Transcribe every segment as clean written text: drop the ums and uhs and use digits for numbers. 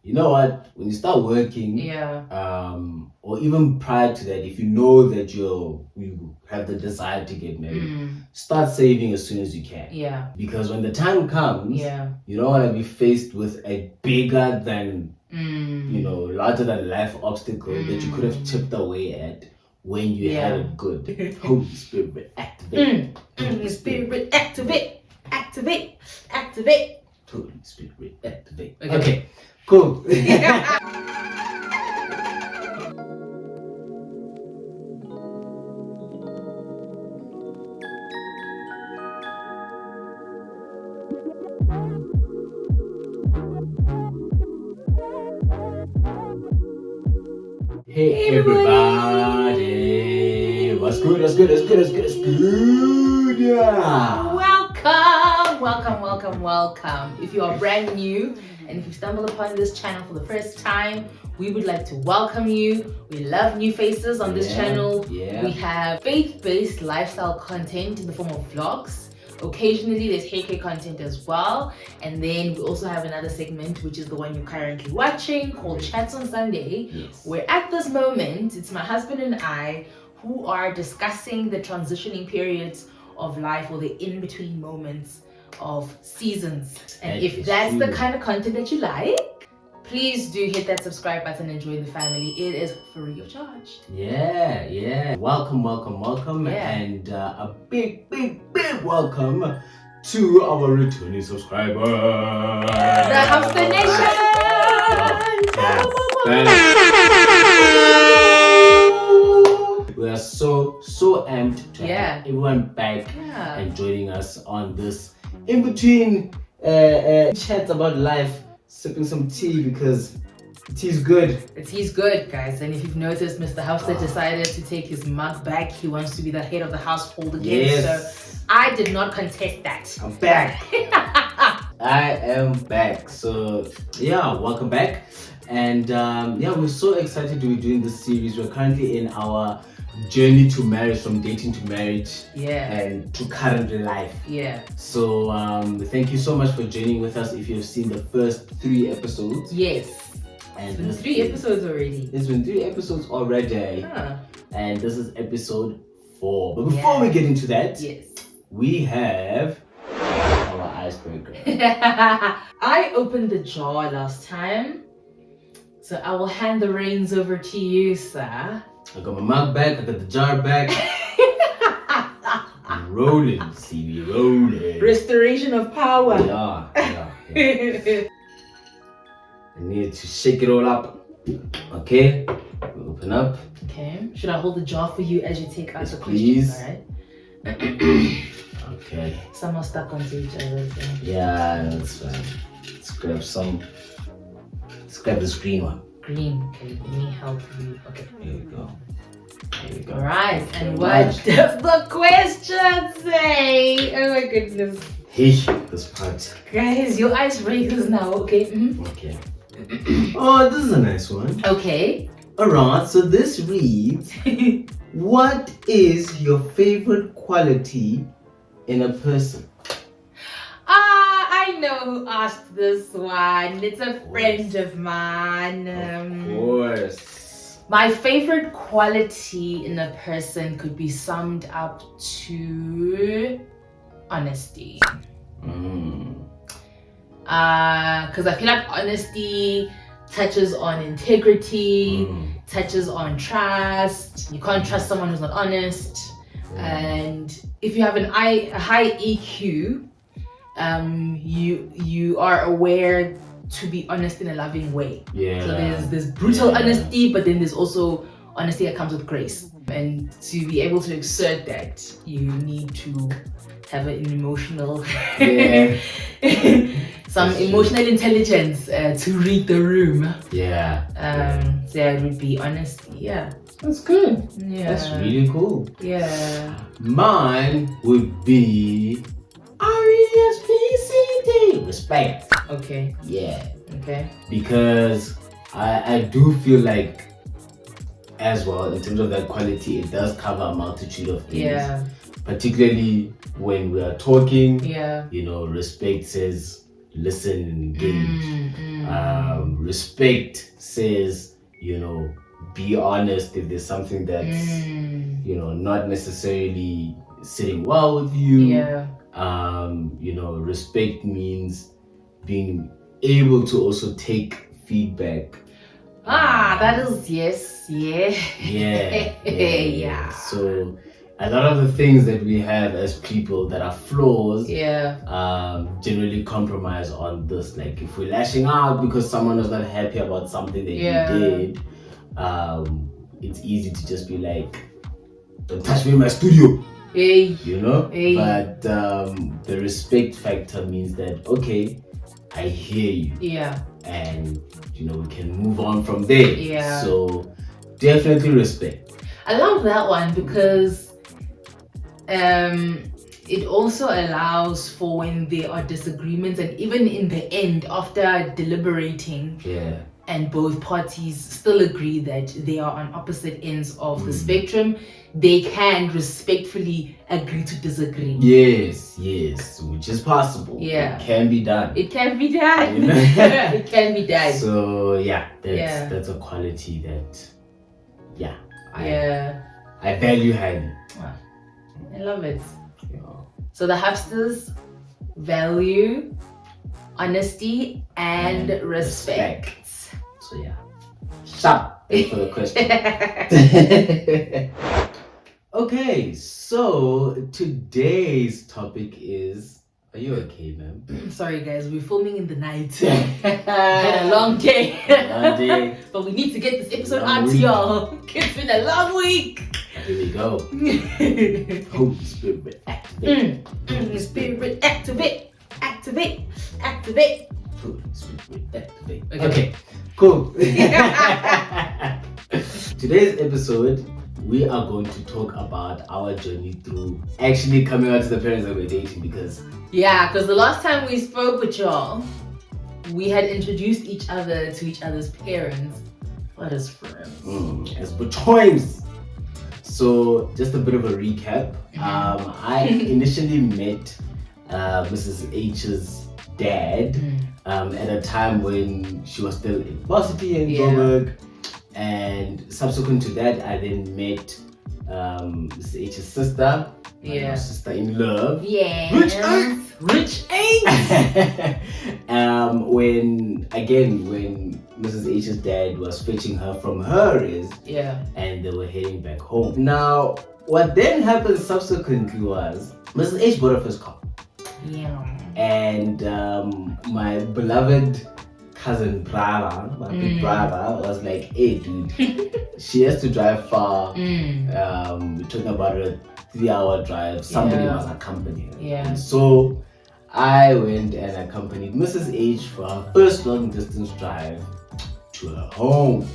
you know what? When you start working, or even prior to that, if you know that you have the desire to get married, start saving as soon as you can. Yeah. Because when the time comes, you don't want to be faced with a bigger than, larger than life obstacle that you could have chipped away at when you had it good. Holy Spirit, activate. Holy Spirit, activate. Activate. Activate. Holy Spirit, activate. Okay, cool. Hey everybody! What's good? Yeah. Welcome. If you are brand new and if you stumbled upon this channel for the first time, we would like to welcome you. We love new faces on this channel. We have faith-based lifestyle content in the form of vlogs. Occasionally there's haircare content as well, and then we also have another segment, which is the one you're currently watching, called Chats on Sunday, where at this moment it's my husband and I who are discussing the transitioning periods of life, or the in-between moments of seasons. And if that's the kind of content that you like, please do hit that subscribe button and join the family. It is free of charge. Welcome. And a big welcome to our returning subscribers. The Habster Nation! We are so amped to have everyone back and joining us on this in-between chats about life, sipping some tea, because tea's good. The tea's good, guys. And if you've noticed, Mr. Habster decided to take his mug back. He wants to be the head of the household again. So I did not contest that. I'm back. I am back. So welcome back. And we're so excited to be doing this series. We're currently in our journey to marriage, from dating to marriage, and to current life. So thank you so much for joining with us. If you've seen the first 3 episodes, and it's been 3 episodes already. It's been 3 episodes already, and this is episode 4. But before we get into that, we have our icebreaker. I opened the jar last time, so I will hand the reins over to you, sir. I got my mug back, I got the jar back. I'm rolling, see me rolling. Restoration of power. Yeah. I need to shake it all up. Okay, open up. Okay, should I hold the jar for you as you take out the questions? Alright. Okay. Some are stuck onto each other. So. Yeah, that's fine. Let's grab some. Let's grab this green one. Green. Okay, let me help you. Okay. Here we go. Alright, and what does the question say? Oh my goodness. Hey, this part. Guys, your icebreakers now, okay? Okay. Oh, this is a nice one. Okay. Alright, so this reads, what is your favorite quality in a person? I know who asked this one. It's a friend of mine. Of course. My favorite quality in a person could be summed up to honesty. Because I feel like honesty touches on integrity, touches on trust. You can't trust someone who's not honest. And if you have a high EQ, you are aware to be honest in a loving way. So there's brutal honesty, but then there's also honesty that comes with grace. And to be able to exert that, you need to have an emotional some emotional intelligence to read the room. So it would be honesty. That's good. That's really cool. Mine would be RESPCT. Respect. Okay. Okay. Because I do feel like, as well, in terms of that quality, it does cover a multitude of things. Particularly when we are talking, respect says listen and engage. Respect says, be honest if there's something that's, not necessarily sitting well with you. Yeah. Respect means being able to also take feedback. That is, yes. Yeah. So a lot of the things that we have as people that are flaws, generally compromise on this. Like if we're lashing out because someone was not happy about something that you did, it's easy to just be like, don't touch me in my studio. But the respect factor means that, okay, I hear you. Yeah. And we can move on from there. Yeah. So definitely respect. I love that one because it also allows for when there are disagreements, and even in the end, after deliberating, and both parties still agree that they are on opposite ends of the spectrum, they can respectfully agree to disagree. Yes, which is possible. Yeah. It can be done. It can be done. It can be done. So that's a quality that I value highly. I love it. So the Habsters value honesty and respect. So sharp. Thanks for the question. Okay, so today's topic is, are you okay, ma'am? Sorry guys, we're filming in the night. Had a long day. But we need to get this episode out to y'all. It's been a long week. Here we go. Holy Spirit, activate. Spirit, activate. Holy Spirit, activate. Okay, cool. Today's episode, we are going to talk about our journey through actually coming out to the parents that we're dating, because the last time we spoke with y'all, we had introduced each other to each other's parents, but as friends. As between. So just a bit of a recap. I initially met Mrs. H's dad at a time when she was still in varsity in Joburg. And subsequent to that, I then met Mrs. H's sister, my sister in love. Yeah. Rich ain't. when Mrs. H's dad was fetching her from her and they were heading back home. Now, what then happened subsequently was Mrs. H bought her first car. Yeah. And my beloved cousin brother, my big brother, was like, hey dude, she has to drive far. We're talking about a 3-hour drive. Somebody must accompany her. And so I went and accompanied Mrs. H for her first long distance drive to her home.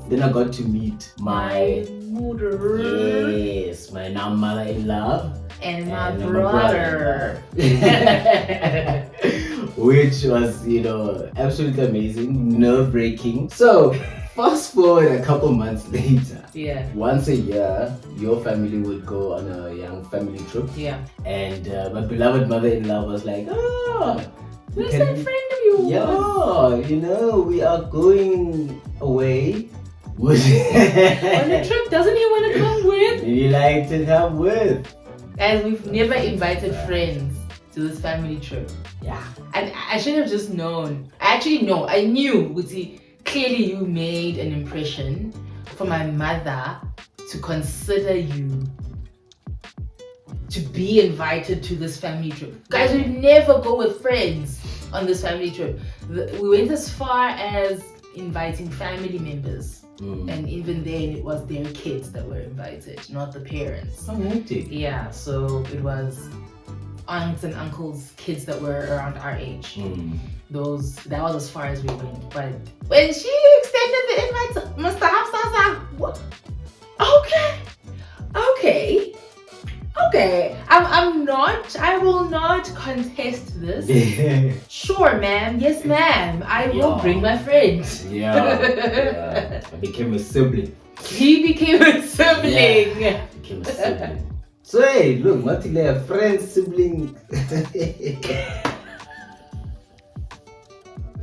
Then I got to meet my mother. Yes, my now mother-in-law. And my brother. Which was, absolutely amazing, nerve-wracking. So, fast forward a couple months later. Once a year, your family would go on a young family trip. And my beloved mother-in-law was like, who's that friend of yours? We are going away. On the trip, doesn't he want to come with? Maybe like to come with. And we've never invited friends to this family trip. And I should have just known. Actually, no, I knew. Clearly you made an impression for my mother to consider you to be invited to this family trip. Guys, we never go with friends on this family trip. We went as far as inviting family members. And even then, it was their kids that were invited, not the parents. Romantic. So it was aunts and uncles' kids that were around our age. That was as far as we went. But when she extended the invite to Mr. Habster, I was like, what? Okay. I will not contest this. Sure, ma'am. Yes, ma'am. I will bring my friends. I became a sibling. He became a sibling. Became a sibling. So hey, look, multi-layer friend, sibling.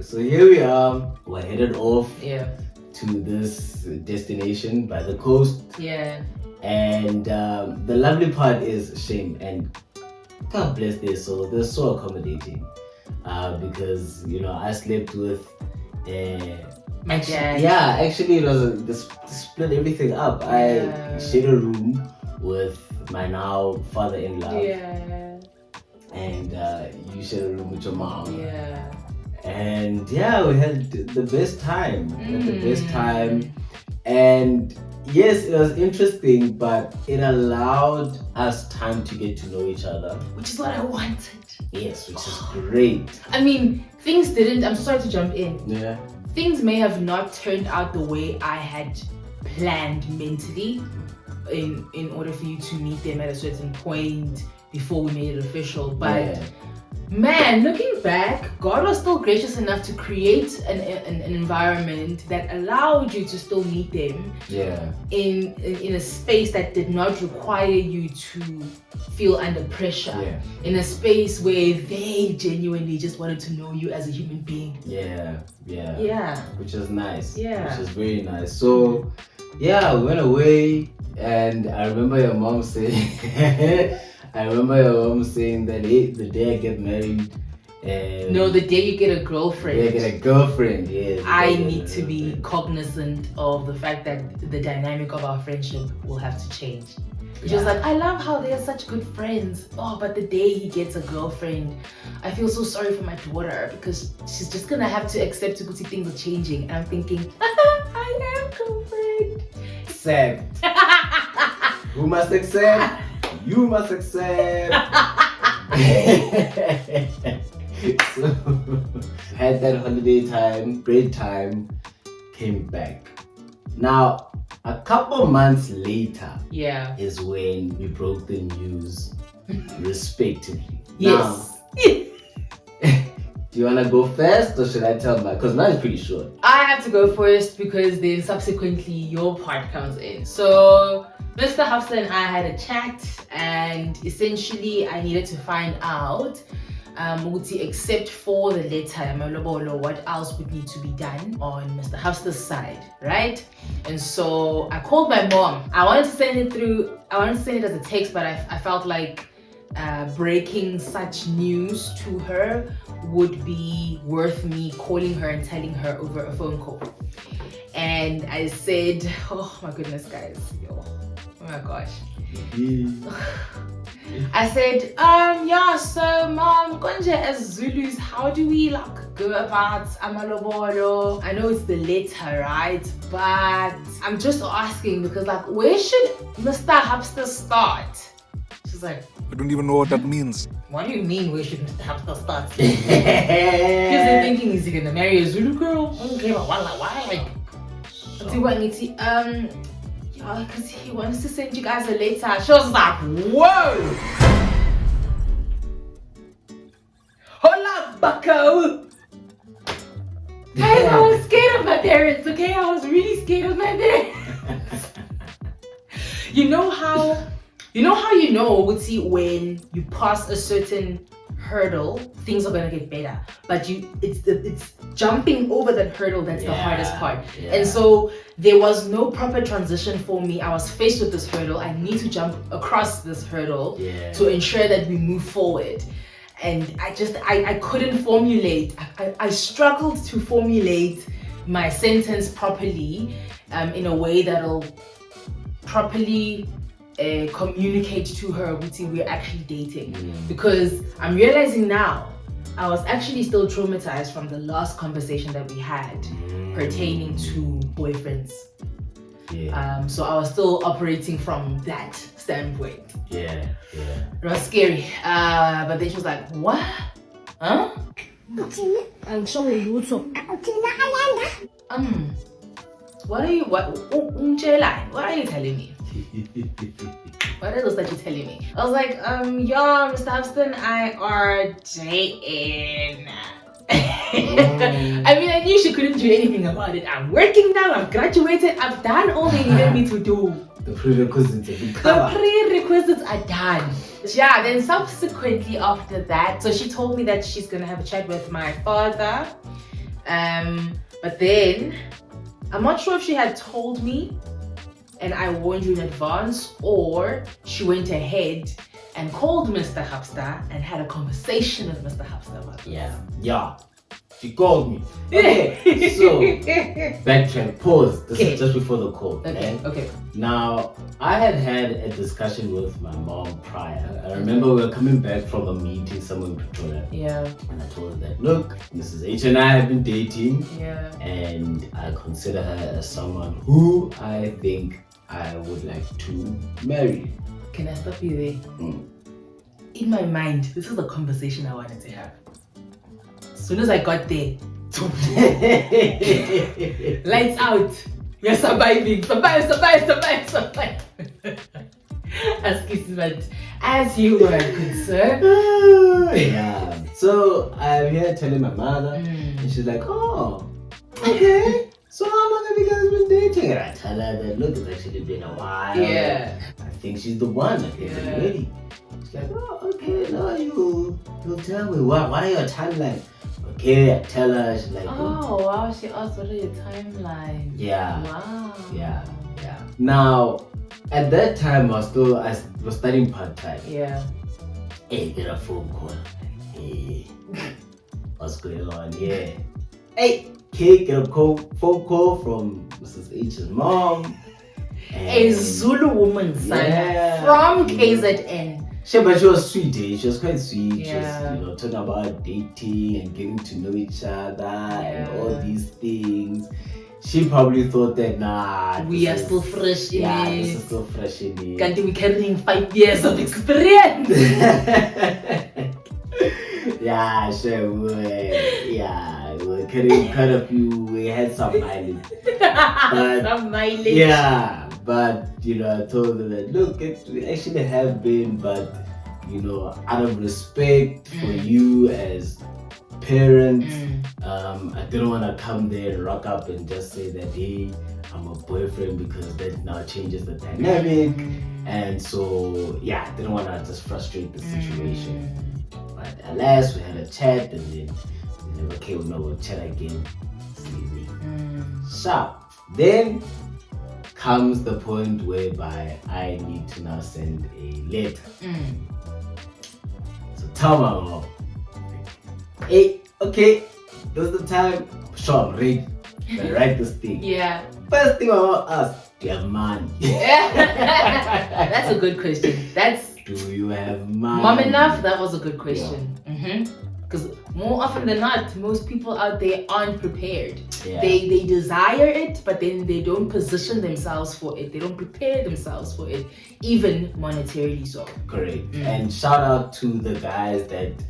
So here we are. We're headed off Yeah. to this destination by the coast. Yeah. And the lovely part is Shane and God bless their soul. They're so accommodating. Because I slept with. My dad. Yeah, actually, it was they split everything up. I shared a room with my now father-in-law. Yeah. And you shared a room with your mom. Yeah. And yeah, we had the best time. And yes, it was interesting, but it allowed us time to get to know each other. Which is what I wanted. Yes, which is great. I mean, things didn't, I'm so sorry to jump in. Yeah. Things may have not turned out the way I had planned mentally in order for you to meet them at a certain point before we made it official. But man, looking back, God was still gracious enough to create an environment that allowed you to still meet them in a space that did not require you to feel under pressure, in a space where they genuinely just wanted to know you as a human being. Which is nice. Which is very nice. So we went away, and I remember your mom saying that the day I get married. No, the day you get a girlfriend. Yes. I need to be cognizant of the fact that the dynamic of our friendship will have to change. She was like, I love how they are such good friends. Oh, but the day he gets a girlfriend, I feel so sorry for my daughter because she's just gonna have to accept to see things are changing. And I'm thinking, I am girlfriend. Accept. Who must accept? You must accept. So, had that holiday time, great time, came back. Now, a couple months later is when we broke the news, respectively. Yes. Do you want to go first or should I tell my? Because mine is pretty short. I have to go first because then subsequently your part comes in. So Mr. Habster and I had a chat, and essentially I needed to find out except for the letter, what else would need to be done on Mr. Habster's side, right? And so I called my mom. I wanted to send it as a text, but I felt like breaking such news to her would be worth me calling her and telling her over a phone call. And I said, oh my goodness, guys, oh my gosh. I said, so mom, Konje as Zulus, how do we go about amalobolo? I know it's the letter, right? But I'm just asking because where should Mr. Habster start? She's like, I don't even know what that means. What do you mean where should Mr. Habster start? He's thinking, is he gonna marry a Zulu girl? Okay, but why? Because he wants to send you guys a letter. She was like, whoa! Hold up, bucko! Guys, I was scared of my parents, okay? I was really scared of my parents. You know how when you pass a certain hurdle, things are gonna get better. But it's jumping over that hurdle that's the hardest part. And so there was no proper transition for me. I was faced with this hurdle. I need to jump across this hurdle to ensure that we move forward. And I couldn't formulate. I struggled to formulate my sentence properly in a way that'll properly communicate to her we're actually dating. Because I'm realizing now I was actually still traumatized from the last conversation that we had pertaining to boyfriends. So I was still operating from that standpoint. It was scary. But then she was like, what? Huh? What are you telling me? What else that you're telling me? I was like, Mr. Habster and I are dating. I mean, I knew she couldn't do anything about it. I'm working now, I've graduated, I've done all they needed me to do. The prerequisites are done. Yeah, then subsequently after that, so she told me that she's gonna have a chat with my father But then I'm not sure if she had told me and I warned you in advance, or she went ahead and called Mr. Habster and had a conversation with Mr. Habster about this. Yeah. She called me. Okay, so backtrack, pause. This is just before the call. Okay. Now, I had a discussion with my mom prior. I remember we were coming back from a meeting somewhere in Pretoria. Yeah. And I told her that, look, Mrs. H and I have been dating. Yeah. And I consider her as someone who I think I would like to marry. Can I stop you there? In my mind, this is the conversation I wanted to have. As soon as I got there, lights out. We are surviving. Survive. Excuse me, but as you were, good sir. Yeah. So I'm here telling my mother, and she's like, oh, okay. So how long have you guys been dating? And I tell her that, look, it's actually been a while. Yeah. I think she's the one. I think I'm ready. She's like, oh, okay, no, you'll tell me. What are your timelines? Okay, I tell her. She's like, oh, wow, she asked, what are your timelines? Yeah. Wow. Yeah. Now, at that time, I was studying part-time. Yeah. Hey, get a phone call. Hey, what's going on? Yeah. Hey, get a phone call from Mrs. H's mom. A Zulu woman, son, from KZN. But she was sweet, eh? She was quite sweet. Yeah. She was, talking about dating and getting to know each other and all these things. She probably thought that, nah, we are still fresh in it. this is still fresh in it. Can't we carrying 5 years of experience? Yeah, sure. We were carrying quite a few. We had some mileage. Some mileage. Yeah. But, I told her that, look, we actually have been, but, out of respect for you as parents, I didn't want to come there and rock up and just say that, hey, I'm a boyfriend, because that now changes the dynamic. And so, I didn't want to just frustrate the situation. But alas, we had a chat, and then we said, okay, we'll chat again. So, then comes the point whereby I need to now send a letter. So tell my mom, hey, okay, this is the time. Sure, I'm ready. I write this thing. Yeah. First thing my mom asked, do you have money? That's a good question. Do you have money? Mom enough? That was a good question. Because more often than not, most people out there aren't prepared. Yeah. They desire it, but then they don't position themselves for it. They don't prepare themselves for it, even monetarily so. Correct. And shout out to the guys that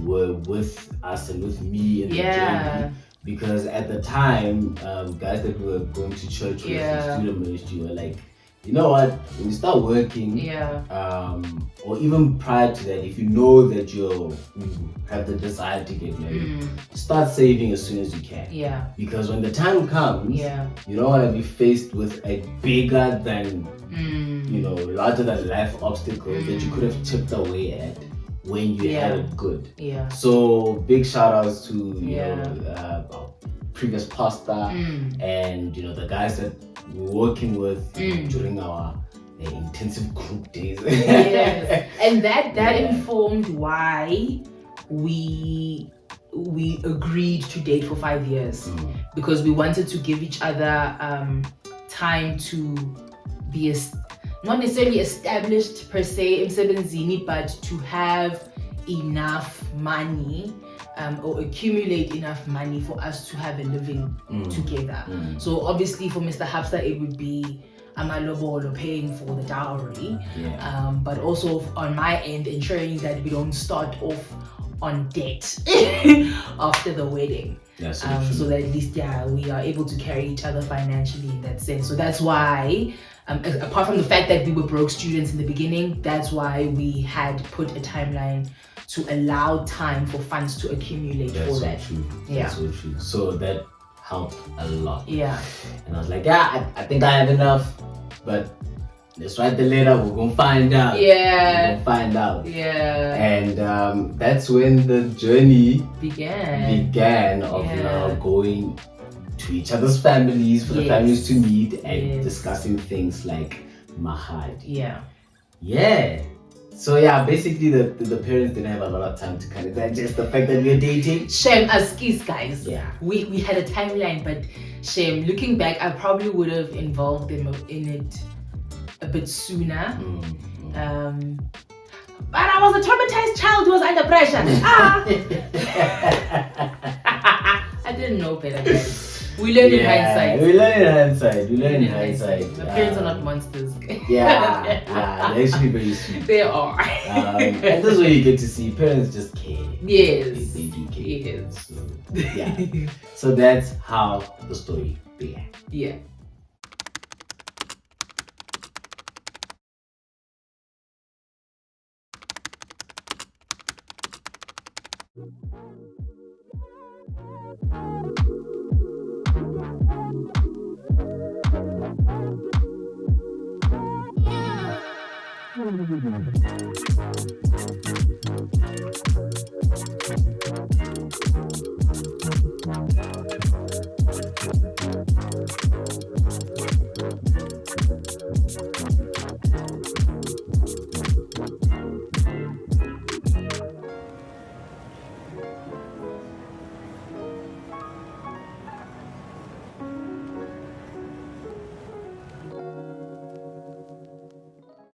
were with us and with me in the journey. Because at the time, guys that were going to church with the student ministry were like, you know what, when you start working, or even prior to that, if you know that you have the desire to get married, start saving as soon as you can. Because when the time comes, you don't want to be faced with a bigger than, larger than life obstacle that you could have chipped away at when you had it good. So big shout outs to our previous pastor and the guys that we're working with during our intensive group days. And that informed why we agreed to date for 5 years, because we wanted to give each other time to be not necessarily established per se emsebenzini, but to have enough money or accumulate enough money for us to have a living together. So obviously for Mr. Habster it would be amalobolo, paying for the dowry, but also on my end ensuring that we don't start off on debt after the wedding. So that at least we are able to carry each other financially in that sense. So that's why apart from the fact that we were broke students in the beginning, that's why we had put a timeline to allow time for funds to accumulate for that. That's so true. So that helped a lot. And I was like, I think I have enough, but let's write the letter. We're gonna find out. Yeah. We're gonna find out. Yeah. And that's when the journey began of going to each other's families, for the families to meet and discussing things like mahadi. Yeah. So yeah, basically the parents didn't have a lot of time to kind of digest the fact that we're dating. Shame us skis, guys. Yeah. We had a timeline, but shame. Looking back, I probably would have involved them in it a bit sooner. But I was a traumatized child who was under pressure. I didn't know better, guys. We learn in hindsight. We learn in hindsight. The parents are not monsters. They're actually very sweet. They are. And this is where you get to see parents just care. Yes. They do care. Yes. So, yeah. So that's how the story began. Yeah.